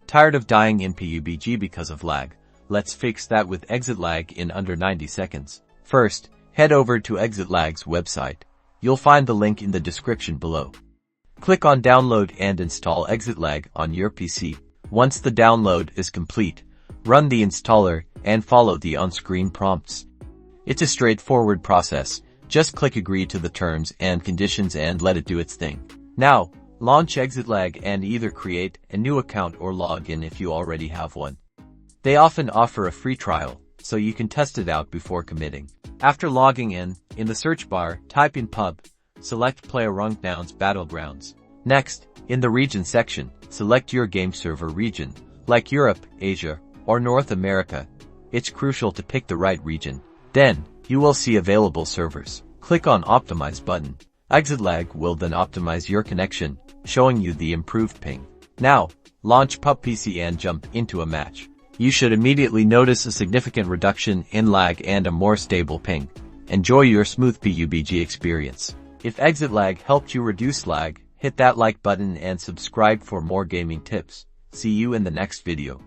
Tired of dying in PUBG because of lag? Let's fix that with Exitlag in under 90 seconds. First, head over to Exitlag's website. You'll find the link in the description below. Click on Download and install Exitlag on your PC. Once the download is complete, run the installer and follow the on-screen prompts. It's a straightforward process. Just click Agree to the terms and conditions and let it do its thing. Now, launch Exitlag and either create a new account or log in if you already have one. They often offer a free trial, so you can test it out before committing. After logging in the search bar, type in Pub, select PlayerUnknown's Battlegrounds. Next, in the region section, select your game server region, like Europe, Asia, or North America. It's crucial to pick the right region. Then, you will see available servers. Click on Optimize button. Exitlag will then optimize your connection, showing you the improved ping. Now, launch PUBG and jump into a match. You should immediately notice a significant reduction in lag and a more stable ping. Enjoy your smooth PUBG experience. If Exitlag helped you reduce lag, hit that like button and subscribe for more gaming tips. See you in the next video.